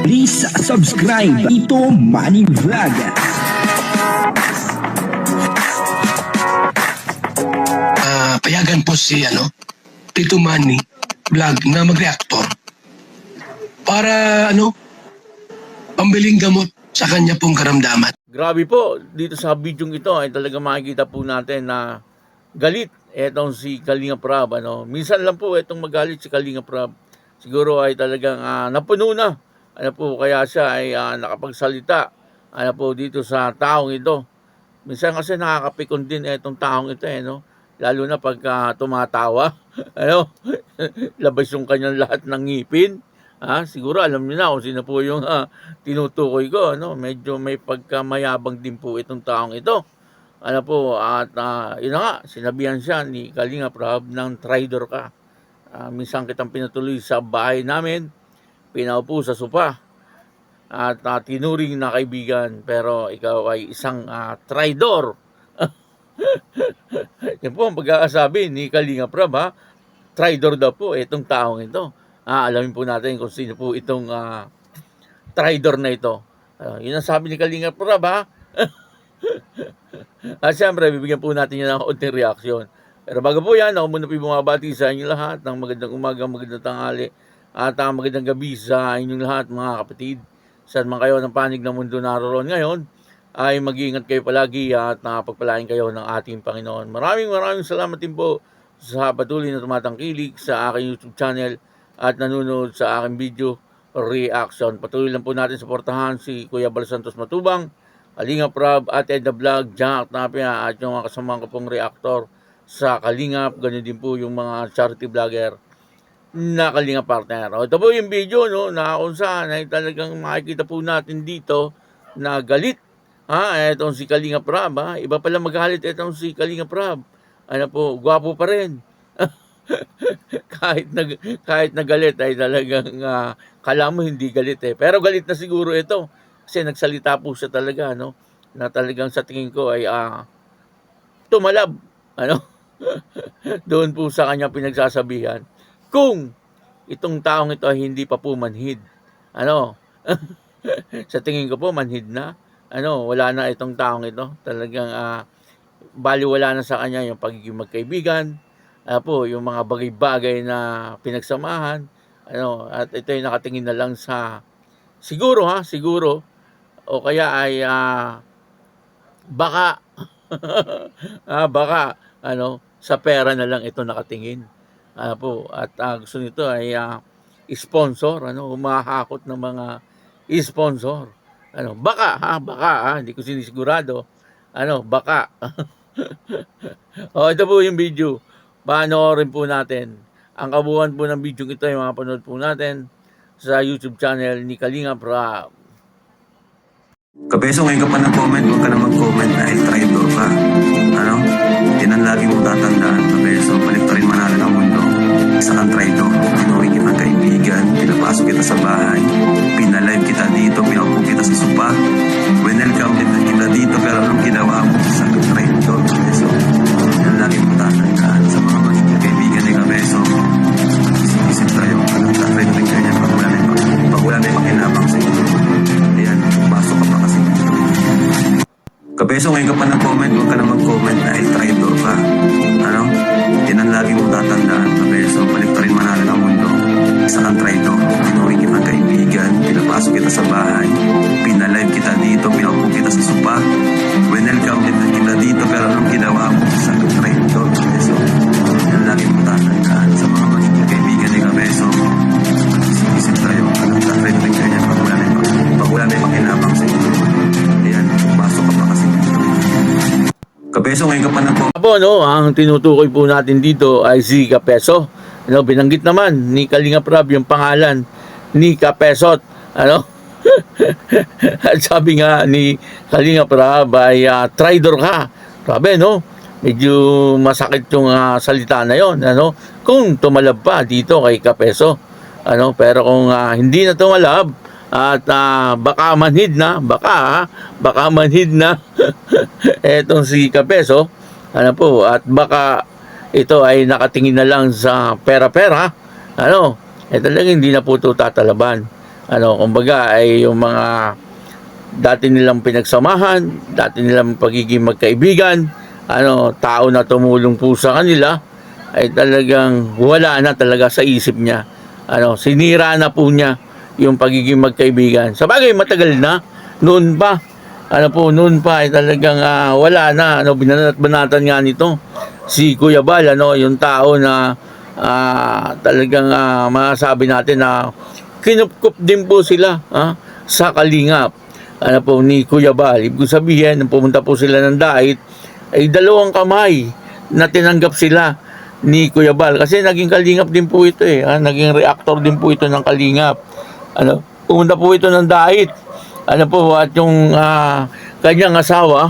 Please subscribe Tito Manny Vlog. Payagan po si Tito Manny Vlog na mag-reactor para pambiling gamot sa kanya pong karamdaman. Grabe po, dito sa video ito ay talaga makikita po natin na galit etong si Kalinga Prab. Minsan lang po etong magalit si Kalinga Prab. Siguro ay talagang napuno na. Kaya siya ay nakapagsalita dito sa taong ito. Minsan kasi nakakapikon din etong taong ito lalo na pagka tumatawa. Labas yung kanyang lahat ng ngipin. Siguro alam niyo na kung sino po yung tinutukoy ko. Medyo may pagkamayabang din po itong taong ito. Yun na nga, sinabihan siya ni Kalinga Prab ng traitor ka. Minsan kitang pinatuloy sa bahay namin, pinaupo sa sopa, at tinuring na kaibigan, pero ikaw ay isang traitor. Yan po ang pagkakasabi ni Kalinga Prab. Traitor daw po itong taong ito. Alamin po natin kung sino po itong traitor na ito. Yun ang sabi ni Kalinga Prab. At siyempre, bibigyan po natin yan ng konting reaksyon. Pero bago po yan, ako muna po bumabati sa inyo lahat ng magandang umaga, magandang tanghali, at magandang gabi sa inyong lahat, mga kapatid. Saan man kayo ng panig ng mundo naroon ngayon, ay mag-iingat kayo palagi at pagpalain kayo ng ating Panginoon. Maraming salamat din po sa patuloy na tumatangkilik sa aking YouTube channel at nanonood sa aking video reaction. Patuloy lang po natin suportahan si Kuya Bal Santos Matubang, Kalinga Prab at Edna Vlog, Jack Tapia at yung mga kasamahan ko pong reactor sa Kalingap. Ganyan din po yung mga charity vlogger na Kalinga partner. Ito po yung video na kung saan ay talagang makikita po natin dito na galit. Etong si Kalinga Prab. Iba pala magalit etong si Kalinga Prab. Gwapo pa rin. kahit na galit ay talagang kala mo hindi galit Pero galit na siguro ito. Kasi nagsalita po siya talaga, na talagang sa tingin ko ay tumalab, doon po sa kanya pinagsasabihan. Kung itong taong ito ay hindi pa po manhid, sa tingin ko po manhid na, wala na itong taong ito. Talagang baliwala na sa kanya yung pagiging magkaibigan, yung mga bagay-bagay na pinagsamahan, at ito ay nakatingin na lang sa siguro o kaya ay baka sa pera na lang ito nakatingin. At gusto nito ay sponsor, humahakot ng mga sponsor. Baka hindi ko sinisigurado. Baka. Ito po yung video. Panoorin po natin. Ang kabuuan po ng video ito ay mapanood po natin sa YouTube channel ni Kalinga Prab. Kabeso, ngayon ka pa nag-comment, huwag ka na mag-comment dahil traitor ka. Yan ang lagi mong tatandaan, Kabeso. Balik pa rin manalo ng mundo. Isa kang traitor. Tinuring kitang kaibigan, pinapasok kita sa bahay, pinalive kita dito, pinaupo kita sa sopa. Welcome din kita dito, pero anong ginawa mo? Isa kang traitor, Kabeso. Yan ang lagi mong tatandaan sa mga magiging kaibigan ni Kabeso. Isip tayo, traitor rin kanya pag wala na yung makinabang sa inyo. Ayan, pasok ka pa kasi. Kabeso, ngayon ka pa nag-comment, huwag ka na mag-comment dahil traitor ka. Yan ang lagi mong tatandaan, Kabeso. Balik pa rin manalo ng mundo. Isa kang traitor. Tinuring kitang kaibigan, pinapasok kita sa bahay, pinalive kita dito, pinaupo kita sa sopa. Welcome din kita dito, pero anong ginawa mo? Isa kang traitor, Kabeso. Yan ang lagi mong tatandaan sa mga magiging kaibigan ni Kabeso. Isip tayo, traitor rin kanya pag wala na yung makinabang sa inyo. Ayan, pasok ka pa kasi. Kabeso, ngayon ka pa nag-comment. Ang tinutukoy po natin dito ay si Kapeso. Binanggit naman ni Kalinga Prab yung pangalan ni Kapesot. At sabi nga ni Kalinga Prab ay traitor ka. Grabe, medyo masakit yung salita na yon. Kung tumalab pa dito kay Kapeso. Pero kung hindi na tumalab at baka manhid na, baka manhid na etong si Kapeso, at baka ito ay nakatingin na lang sa pera-pera, talagang hindi na po ito tatalaban. Kumbaga ay yung mga dati nilang pinagsamahan, dati nilang pagiging magkaibigan, tao na tumulong po sa kanila, ay talagang wala na talaga sa isip niya. Sinira na po niya yung pagiging magkaibigan. Sa bagay, matagal na, noon pa, noon pa ay talagang wala na, binanat-banatan nga nito si Kuya Bal, yung tao na talagang masasabi natin na kinupkup din po sila sa kalingap ni Kuya Bal. Ibig sabihin, nung pumunta po sila ng Dait, ay dalawang kamay na tinanggap sila ni Kuya Bal. Kasi naging kalingap din po ito naging reactor din po ito ng kalingap. Pumunta po ito ng Dait. At yung kanyang asawa,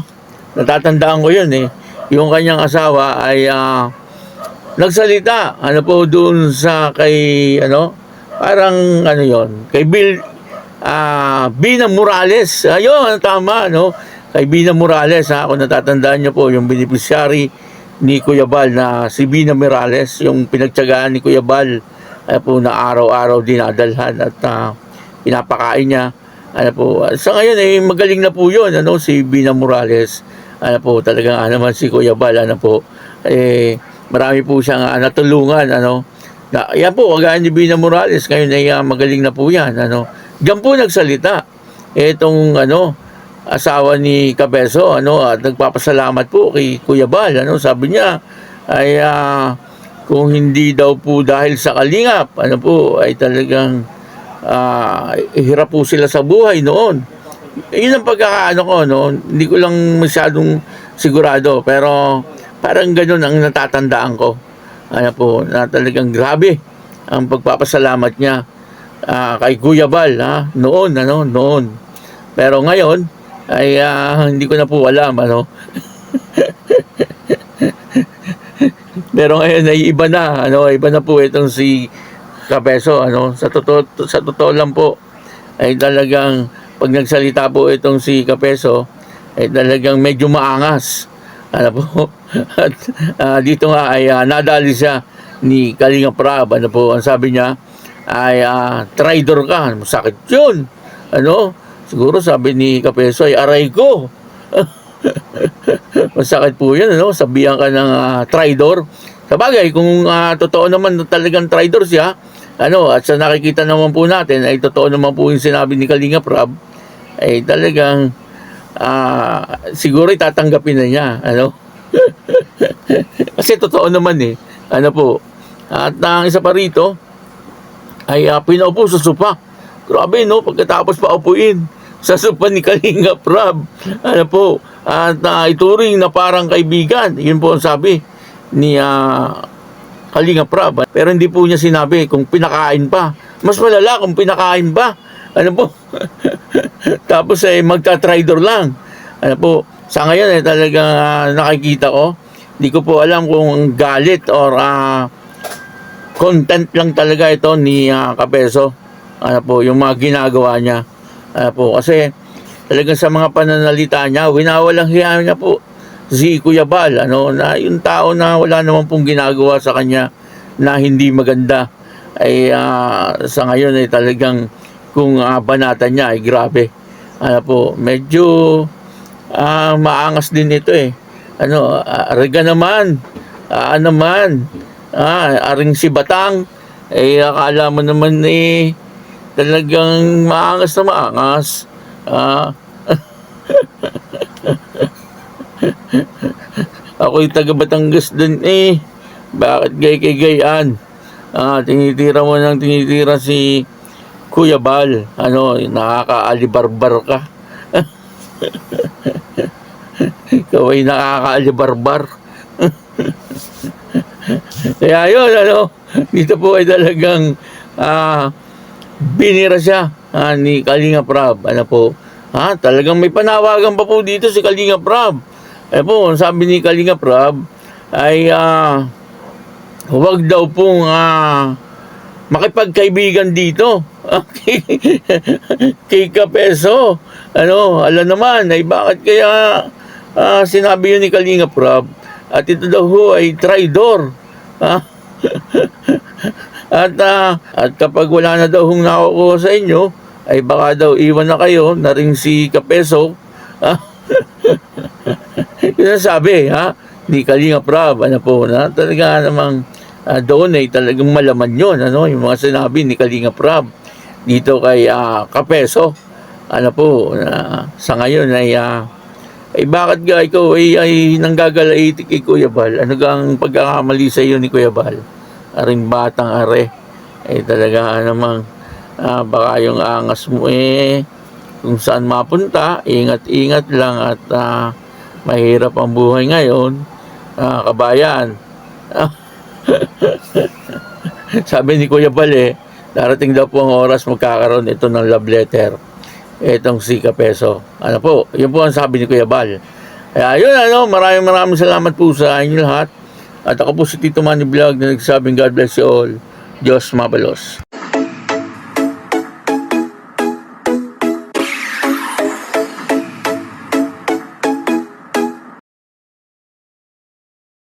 natatandaan ko yun yung kanyang asawa ay nagsalita doon sa kay parang yon kay Bina Morales. Ayun, tama kay Bina Morales kung natatandaan niyo po yung beneficiary ni Kuya Bal na si Bina Morales, yung pinagtiyagaan ni Kuya Bal na araw-araw dinadalhan at pinapakain niya. Sa ngayon magaling na po yun si Bina Morales. Talagang naman si Kuya Bal marami po siyang natulungan yan po kagaya ni Bina Morales ngayon ay magaling na po yan diyan po nagsalita itong asawa ni Cabezo at nagpapasalamat po kay Kuya Bal sabi niya ay kung hindi daw po dahil sa kalingap ay talagang hirap po sila sa buhay noon. Yun ang pagkakaano ko hindi ko lang masyadong sigurado pero parang ganun ang natatandaan ko na talagang grabe ang pagpapasalamat niya kay Kuya Bal noon. Pero ngayon ay hindi ko na po alam pero ngayon ay iba na po itong si Cabezo sa totoo lang po ay talagang pag nagsalita po itong si Cabezo ay talagang medyo maangas at dito nga ay nadali siya ni Kalinga Prab ang sabi niya ay traitor ka. Masakit yun siguro sabi ni Cabezo ay aray ko. Masakit po yun sabihan ka ng traitor. Sa bagay kung totoo naman talagang traitor siya at sa nakikita naman po natin ay totoo naman po yung sinabi ni Kalinga Prab ay talagang siguro tatanggapin na niya kasi totoo naman po at ang isa pa rito ay pinaupo sa sopa. Grabe pagkatapos paupuin sa sopa ni Kalinga Prab at ituring na parang kaibigan. Yun po ang sabi ni Kalinga Prab pero hindi po niya sinabi kung pinakain pa. Mas malala kung pinakain pa tapos magta-traitor lang sa ngayon talagang nakikita ko, hindi ko po alam kung galit or content lang talaga ito ni Cabezo yung mga ginagawa niya kasi talagang sa mga pananalita niya winawalang hiya niya po si Kuya Bal na yung tao na wala naman pong ginagawa sa kanya na hindi maganda ay sa ngayon ay talagang kung banatan niya ay grabe medyo maangas din ito Arga naman aring si Batang akala mo naman talagang maangas na maangas ako'y taga Batangas din bakit gay-gayaan tinitira mo ng tinitira si Kuya Bal nakakaalibarbar ka. Ikaw ay nakakaalibarbar. Kaya yun dito po ay talagang binira siya ni Kalinga Prab talagang may panawagan pa po dito si Kalinga Prab sabi ni Kalinga Prab ay huwag daw pong makipagkaibigan dito kay Cabezo alam naman ay bakit kaya sinabi yun ni Kalinga Prab at ito daw ho ay traidor at kapag wala na daw hong nakukuha sa inyo ay baka daw iwan na kayo na rin si Kapeso. Ha? Yun ang sabi, ha? Ni Kalinga Prab, ano po, na talaga namang doon ay talagang malaman yun, ano, yung mga sinabi ni Kalinga Prab dito kay Kapeso. Ano po, sa ngayon ay bakit ga ikaw ay nanggagalait kay Kuya Bal? Ano gang pagkakamali sa iyo ni Kuya Bal? Aring batang are. Talaga namang baka yung angas mo kung saan mapunta, ingat-ingat lang at mahirap ang buhay ngayon, kabayan. Sabi ni Kuya Bal darating daw po ang oras magkakaroon ito ng love letter. Itong si Kapeso. Ano po, yun po ang sabi ni Kuya Bal. Kaya yun, maraming salamat po sa inyo lahat. At ako po si Tito Manny Vlog na nagsabing God bless you all. Diyos mabalos.